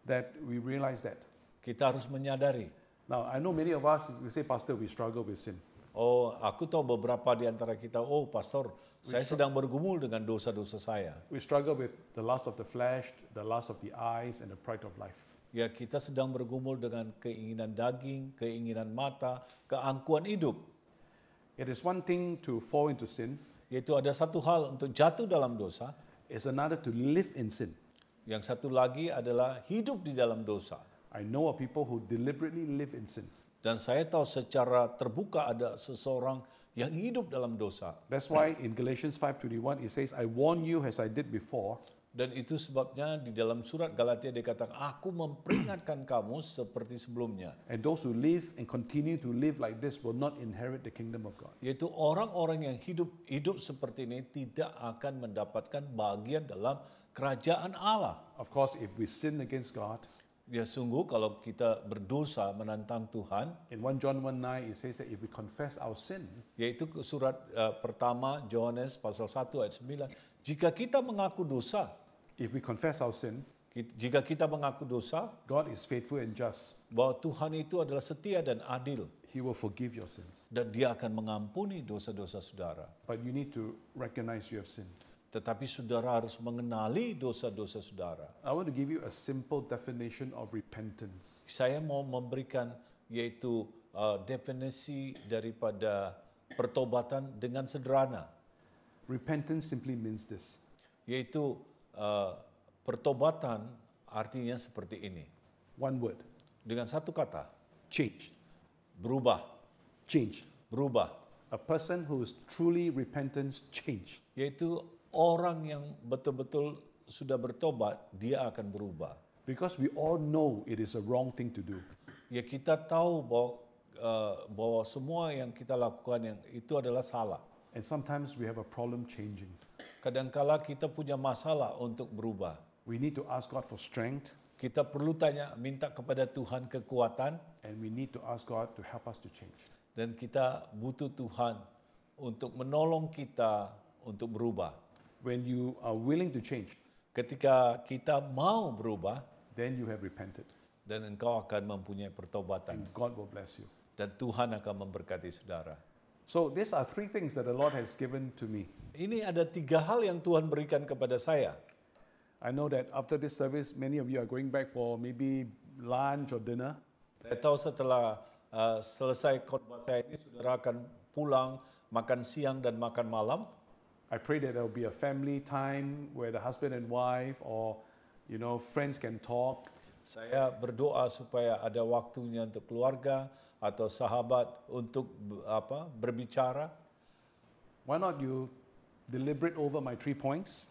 that we realize that. kita harus menyadari. Now, I know many of us, we say, Pastor, we struggle with sin. Oh, aku tahu beberapa di antara kita, oh Pastor, saya sedang bergumul dengan dosa-dosa saya. We struggle with the lust of the flesh, the lust of the eyes, and the pride of life. Ya, kita sedang bergumul dengan keinginan daging, keinginan mata, keangkuhan hidup. It is one thing to fall into sin, Yaitu ada satu hal untuk jatuh dalam dosa, it's another to live in sin. yang satu lagi adalah hidup di dalam dosa. I know of people who deliberately live in sin. Dan saya tahu secara terbuka ada seseorang yang hidup dalam dosa. That's why in Galatians 5:21 it says, I warn you as I did before. Dan itu sebabnya di dalam surat Galatia dikatakan, aku memperingatkan kamu seperti sebelumnya. And those who live and continue to live like this will not inherit the kingdom of God. Yaitu orang-orang yang hidup seperti ini tidak akan mendapatkan bagian dalam kerajaan Allah. Of course, if we sin against God, Ya sungguh kalau kita berdosa menantang Tuhan, in 1 John 1:9 it says that if we confess our sin, yaitu surat pertama Yohanes pasal 1 ayat 9, jika kita mengaku dosa, if we confess our sin, jika kita mengaku dosa, God is faithful and just. bahwa Tuhan itu adalah setia dan adil, He will forgive your sins. dan Dia akan mengampuni dosa-dosa saudara. But you need to recognize you have sinned. Tetapi saudara harus mengenali dosa-dosa saudara. I want to give you a simple definition of repentance. Saya mau memberikan yaitu definisi daripada pertobatan dengan sederhana. Repentance simply means this. Yaitu pertobatan artinya seperti ini. One word. Dengan satu kata, Change. berubah, Change. berubah. A person who is truly repentance, change. Yaitu orang yang betul-betul sudah bertobat, dia akan berubah. Because we all know it is a wrong thing to do. Ya kita tahu bahwa semua yang kita lakukan yang itu adalah salah. And sometimes we have a problem changing. Kadangkala kita punya masalah untuk berubah. We need to ask God for strength, Kita perlu minta kepada Tuhan kekuatan, and we need to ask God to help us to change. dan kita butuh Tuhan untuk menolong kita untuk berubah. When you are willing to change, Ketika kita mau berubah, then you have repented, dan engkau akan mempunyai pertobatan, and God will bless you. dan Tuhan akan memberkati saudara. So these are three things that the Lord has given to me. Ini ada 3 hal yang Tuhan berikan kepada saya. I know that after this service, many of you are going back for maybe lunch or dinner. Saya tahu setelah selesai khotbah saya ini, saudara akan pulang makan siang dan makan malam. I pray that there will be a family time where the husband and wife or friends can talk. Saya berdoa supaya ada waktunya untuk keluarga atau sahabat untuk berbicara. Why not you deliberate over my 3 points?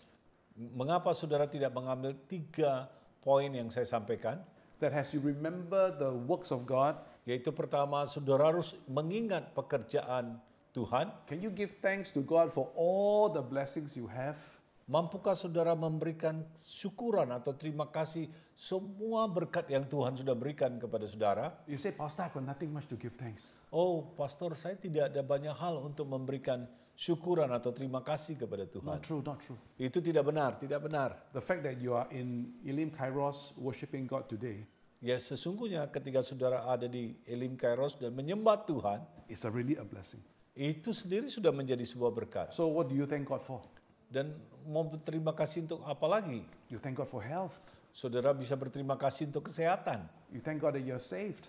Mengapa saudara tidak mengambil 3 poin yang saya sampaikan? That as you remember the works of God, Yaitu pertama, saudara harus mengingat pekerjaan Tuhan. Can you give thanks to God for all the blessings you have? Mampukah saudara memberikan syukuran atau terima kasih semua berkat yang Tuhan sudah berikan kepada saudara? You say, Pastor, I've got nothing much to give thanks. Oh, pastor, saya tidak ada banyak hal untuk memberikan syukuran atau terima kasih kepada Tuhan. Not true, not true. Itu tidak benar, tidak benar. The fact that you are in Elim Kairos worshiping God today Ya, sesungguhnya ketika saudara ada di Elim Kairos dan menyembah Tuhan, is really a blessing. itu sendiri sudah menjadi sebuah berkat. So what do you thank God for? Dan mau berterima kasih untuk apa lagi? You thank God for health. Saudara bisa berterima kasih untuk kesehatan. You thank God that you're saved.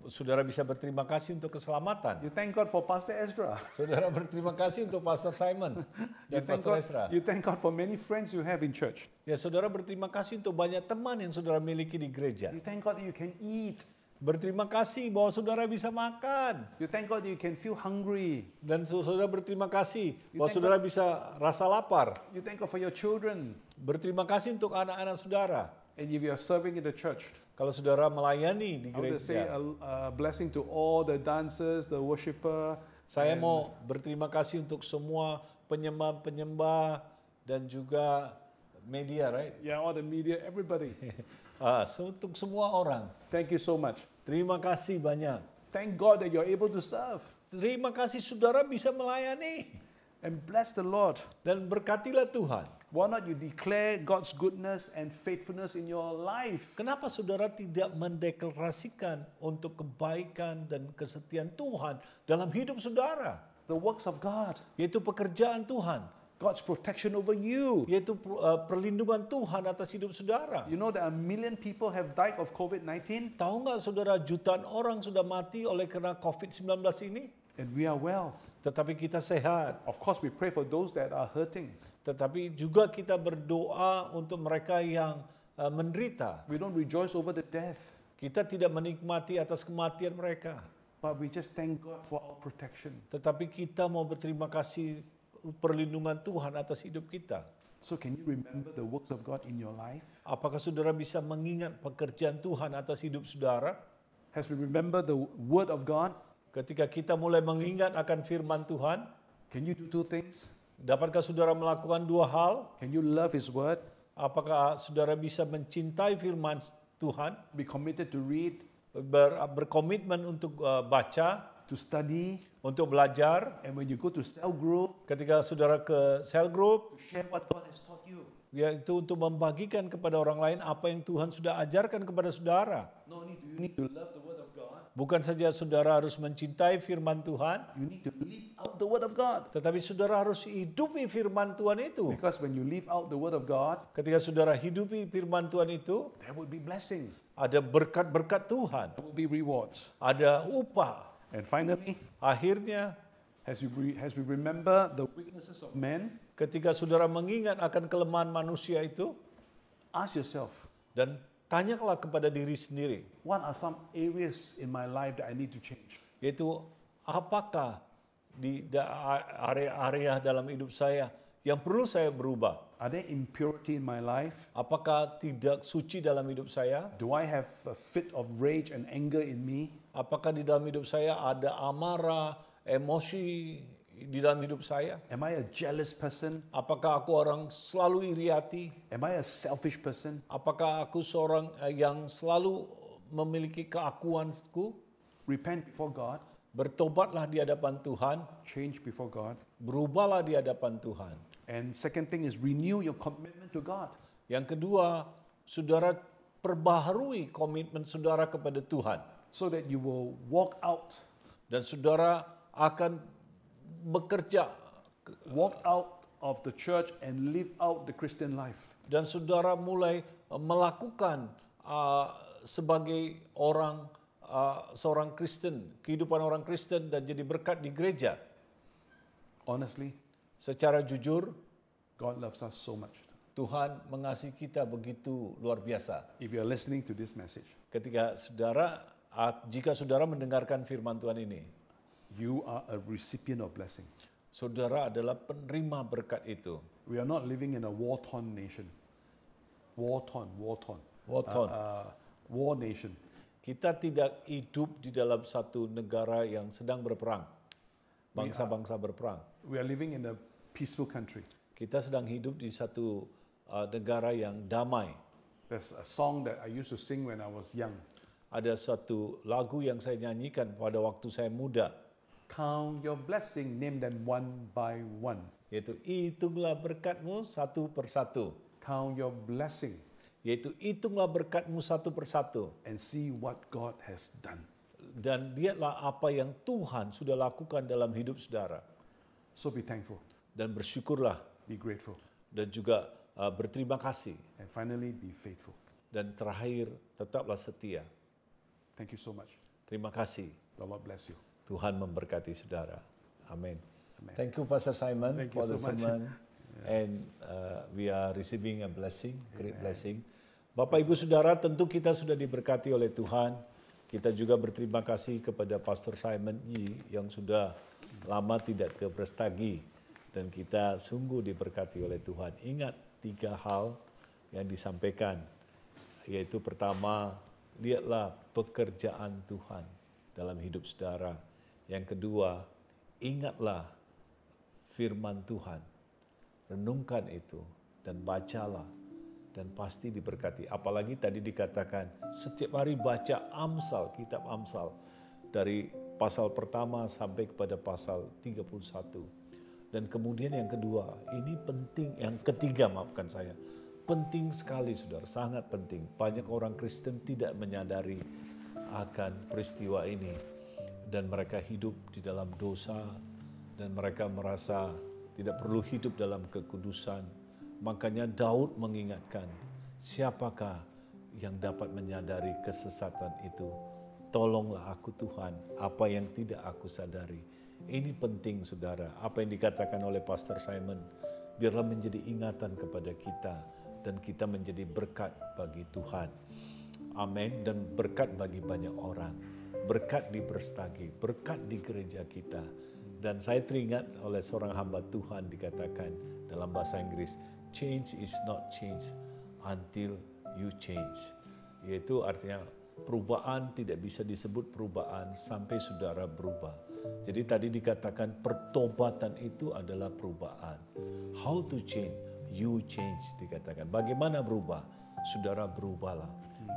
Saudara bisa berterima kasih untuk keselamatan. You thank God for Pastor Ezra. Saudara berterima kasih untuk Pastor Simon dan Pastor Ezra. You thank God for many friends you have in church. Ya, saudara berterima kasih untuk banyak teman yang saudara miliki di gereja. You thank God that you can eat. Berterima kasih bahwa saudara bisa makan. You thank God that you can feel hungry. Dan saudara berterima kasih bahwa thank saudara bisa rasa lapar. You thank God for your children. Berterima kasih untuk anak-anak saudara. And if you are serving in the church, Kalau saudara melayani di I want to say gereja, a blessing to all the dancers, the worshiper. saya mau berterima kasih untuk semua penyembah-penyembah dan juga media, right? Yeah, all the media, everybody. Untuk semua orang. Thank you so much. Terima kasih banyak. Thank God that you're able to serve. Terima kasih saudara bisa melayani. And bless the Lord. Dan berkatilah Tuhan. Why not you declare God's goodness and faithfulness in your life? Kenapa saudara tidak mendeklarasikan untuk kebaikan dan kesetiaan Tuhan dalam hidup saudara? The works of God, Yaitu pekerjaan Tuhan. God's protection over you. Yaitu perlindungan Tuhan atas hidup saudara. You know that 1 million people have died of COVID-19 Tahu nggak saudara, jutaan orang sudah mati oleh karena COVID-19 ini? and we are well. Tetapi kita sehat. Of course, we pray for those that are hurting. Tetapi juga kita berdoa untuk mereka yang menderita. We don't rejoice over the death, Kita tidak menikmati atas kematian mereka. but we just thank God for our protection. Tetapi kita mau berterima kasih perlindungan Tuhan atas hidup kita. So can you remember the works of God in your life? Apakah saudara bisa mengingat pekerjaan Tuhan atas hidup saudara? As we remember the word of God, Ketika kita mulai mengingat akan firman Tuhan, can you do two things? dapatkah saudara melakukan dua hal? Can you love His word, Apakah saudara bisa mencintai firman Tuhan, be committed to read, berkomitmen untuk baca, to study, untuk belajar? and when you go to cell group, Ketika saudara ke cell group, to share what God has taught you? yaitu untuk membagikan kepada orang lain apa yang Tuhan sudah ajarkan kepada saudara. No need you need to love the word of God. Bukan saja saudara harus mencintai firman Tuhan, You need to live out the word of God. tetapi saudara harus hidupi firman Tuhan itu. Because when you live out the word of God, Ketika saudara hidupi firman Tuhan itu, there will be blessing, ada berkat-berkat Tuhan, there will be rewards. ada upah. And finally, Akhirnya, as we remember the weaknesses of men, ketika saudara mengingat akan kelemahan manusia itu, ask yourself, dan tanyalah kepada diri sendiri, what are some areas in my life that I need to change? yaitu apakah di area-area dalam hidup saya yang perlu saya berubah? Are there impurity in my life? Apakah tidak suci dalam hidup saya? Do I have a fit of rage and anger in me? Apakah di dalam hidup saya ada amarah, emosi di dalam hidup saya? Am I a jealous person? Apakah aku orang selalu iri hati? Am I a selfish person? Apakah aku seorang yang selalu memiliki keakuanku? Repent before God, Bertobatlah di hadapan Tuhan, change before God. berubahlah di hadapan Tuhan. And second thing is renew your commitment to God. Yang kedua, saudara perbaharui komitmen saudara kepada Tuhan. So that you will walk out Dan saudara akan bekerja walk out of the church and live out the Christian life. dan saudara mulai melakukan sebagai seorang Kristen, kehidupan orang Kristen dan jadi berkat di gereja. Honestly, Secara jujur, God loves us so much. Tuhan mengasihi kita begitu luar biasa. If you are listening to this message, Jika saudara mendengarkan firman Tuhan ini, you are a recipient of blessing. saudara adalah penerima berkat itu. We are not living in a war-torn nation. War-torn. War-torn. War nation. Kita tidak hidup di dalam satu negara yang sedang berperang. Bangsa-bangsa berperang. We are living in a peaceful country. Kita sedang hidup di satu negara yang damai. There's a song that I used to sing when I was young. Ada satu lagu yang saya nyanyikan pada waktu saya muda. Count your blessing, name them one by one. Yaitu hitunglah berkatmu satu persatu. Count your blessing Yaitu hitunglah berkatmu satu persatu. and see what God has done. Dan lihatlah apa yang Tuhan sudah lakukan dalam hidup saudara. So be thankful, Dan bersyukurlah. be grateful, Dan juga berterima kasih. and finally be faithful. Dan terakhir, tetaplah setia. Thank you so much. Terima kasih. The Lord bless you. Tuhan memberkati saudara. Amin. Amen. Thank you, Pastor Simon, Thank you for the so much. sermon. And we are receiving a blessing, great blessing. Bapak Ibu Saudara, tentu kita sudah diberkati oleh Tuhan. Kita juga berterima kasih kepada Pastor Simon Yi yang sudah lama tidak ke Brastagi. Dan kita sungguh diberkati oleh Tuhan. Ingat 3 hal yang disampaikan. Yaitu pertama, lihatlah pekerjaan Tuhan dalam hidup saudara. Yang kedua, ingatlah firman Tuhan. Renungkan itu dan bacalah. Dan pasti diberkati. Apalagi tadi dikatakan setiap hari baca Amsal, kitab Amsal. Dari pasal pertama sampai kepada pasal 31. Dan kemudian yang kedua, ini penting. Yang ketiga, maafkan saya. Penting sekali saudara, sangat penting. Banyak orang Kristen tidak menyadari akan peristiwa ini. Dan mereka hidup di dalam dosa. Dan mereka merasa tidak perlu hidup dalam kekudusan. Makanya Daud mengingatkan, siapakah yang dapat menyadari kesesatan itu? Tolonglah aku Tuhan, apa yang tidak aku sadari. Ini penting saudara, apa yang dikatakan oleh Pastor Simon, biarlah menjadi ingatan kepada kita dan kita menjadi berkat bagi Tuhan. Amin. Dan berkat bagi banyak orang. Berkat di Brastagi, berkat di gereja kita. Dan saya teringat oleh seorang hamba Tuhan dikatakan dalam bahasa Inggris, change is not change until you change. Yaitu artinya perubahan tidak bisa disebut perubahan sampai saudara berubah. Jadi tadi dikatakan pertobatan itu adalah perubahan. How to change? You change dikatakan. Bagaimana berubah? Saudara berubahlah.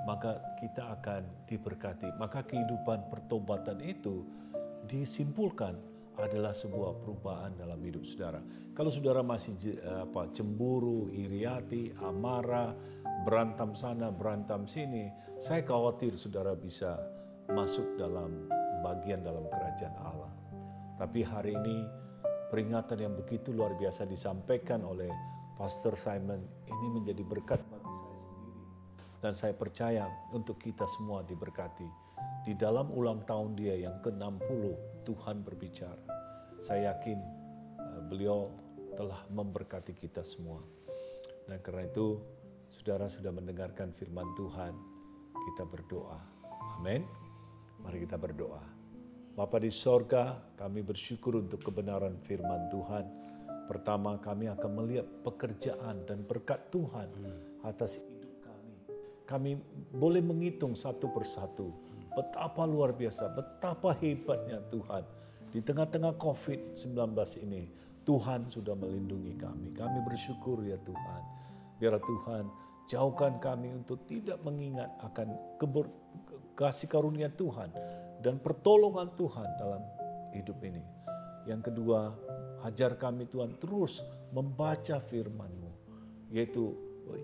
Maka kita akan diberkati. Maka kehidupan pertobatan itu disimpulkan adalah sebuah perubahan dalam hidup saudara. Kalau saudara masih cemburu, iri hati, amarah, berantem sana, berantem sini, saya khawatir saudara bisa masuk dalam bagian dalam kerajaan Allah. Tapi hari ini peringatan yang begitu luar biasa disampaikan oleh Pastor Simon ini menjadi berkat bagi saya sendiri. Dan saya percaya untuk kita semua diberkati. Di dalam ulang tahun dia yang ke-60, Tuhan berbicara. Saya yakin beliau telah memberkati kita semua. Dan karena itu, saudara sudah mendengarkan firman Tuhan, kita berdoa. Amin. Mari kita berdoa. Bapa di sorga, kami bersyukur untuk kebenaran firman Tuhan. Pertama, kami akan melihat pekerjaan dan berkat Tuhan atas hidup kami. Kami boleh menghitung satu persatu. Betapa luar biasa, betapa hebatnya Tuhan. Di tengah-tengah COVID-19 ini, Tuhan sudah melindungi kami. Kami bersyukur ya Tuhan. Biar Tuhan jauhkan kami untuk tidak mengingat akan kasih karunia Tuhan dan pertolongan Tuhan dalam hidup ini. Yang kedua, ajar kami Tuhan terus membaca firman-Mu, yaitu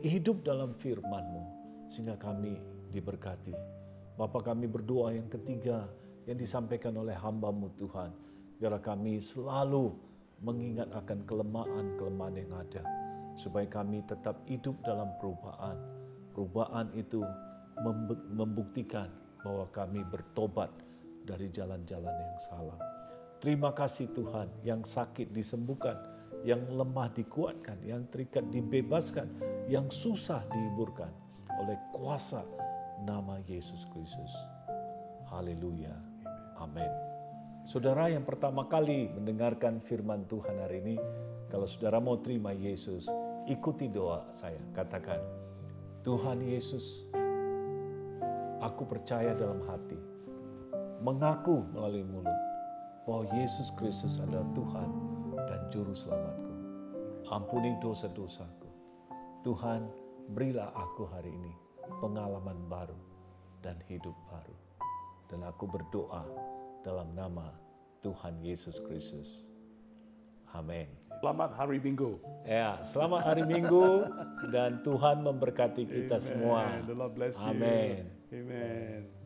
hidup dalam firman-Mu, sehingga kami diberkati. Bapa kami berdoa yang ketiga yang disampaikan oleh hamba-Mu Tuhan. Biarlah kami selalu mengingat akan kelemahan-kelemahan yang ada. Supaya kami tetap hidup dalam perubahan. Perubahan itu membuktikan bahwa kami bertobat dari jalan-jalan yang salah. Terima kasih Tuhan, yang sakit disembuhkan, yang lemah dikuatkan, yang terikat dibebaskan, yang susah dihiburkan oleh kuasa nama Yesus Kristus. Haleluya. Amin. Saudara yang pertama kali mendengarkan firman Tuhan hari ini, kalau saudara mau terima Yesus, ikuti doa saya. Katakan, Tuhan Yesus, aku percaya dalam hati, mengaku melalui mulut bahwa Yesus Kristus adalah Tuhan dan Juru Selamatku. Ampuni dosa-dosaku. Tuhan, berilah aku hari ini pengalaman baru dan hidup baru. Dan aku berdoa dalam nama Tuhan Yesus Kristus. Amin. Selamat hari Minggu. Ya, selamat hari Minggu dan Tuhan memberkati kita semua. The Lord bless you. Amin. Amen.